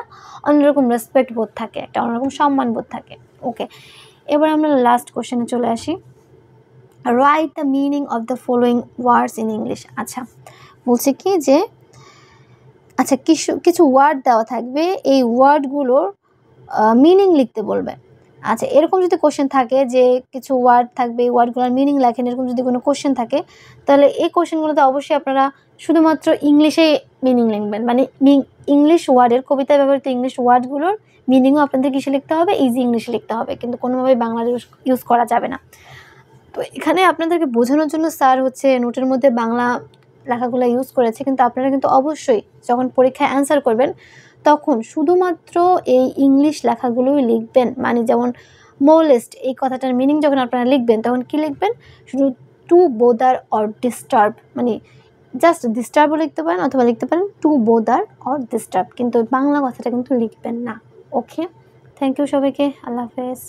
A: অন্যরকম রেসপেক্ট বোধ থাকে, একটা অন্যরকম সম্মান বোধ থাকে। ওকে, এবার আমরা লাস্ট কোশ্চেনে চলে আসি। Write the meaning of the following words in English. আচ্ছা, বলছে কি যে আচ্ছা কিছু ওয়ার্ড দেওয়া থাকবে, এই ওয়ার্ডগুলোর মিনিং লিখতে বলবে। আচ্ছা, এরকম যদি কোশ্চেন থাকে যে কিছু ওয়ার্ড থাকবে, এই ওয়ার্ডগুলোর মিনিং লেখেন, এরকম যদি কোনো কোশ্চেন থাকে, তাহলে এই কোশ্চেনগুলোতে অবশ্যই আপনারা শুধুমাত্র ইংলিশেই মিনিং লিখবেন। মানে ইংলিশ ওয়ার্ডের, কবিতায় ব্যবহৃত ইংলিশ ওয়ার্ডগুলোর মিনিংও আপনাদের কিসে লিখতে হবে? ইজি ইংলিশে লিখতে হবে, কিন্তু কোনোভাবেই বাংলা ইউজ করা যাবে না। তো এখানে আপনাদেরকে বোঝানোর জন্য স্যার হচ্ছে নোটের মধ্যে বাংলা লেখাগুলো ইউজ করেছে, কিন্তু আপনারা কিন্তু অবশ্যই যখন পরীক্ষায় অ্যান্সার করবেন তখন শুধুমাত্র এই ইংলিশ লেখাগুলোই লিখবেন। মানে যেমন মোলেস্ট, এই কথাটার মিনিং যখন আপনারা লিখবেন তখন কি লিখবেন? শুধু টু বোদার অর ডিস্টার্ব, মানে জাস্ট ডিস্টার্বও লিখতে পারেন অথবা লিখতে পারেন টু বোদার অর ডিস্টার্ব, কিন্তু বাংলা কথাটা কিন্তু লিখবেন না। ওকে, থ্যাংক ইউ সবাইকে, আল্লাহ হাফেজ।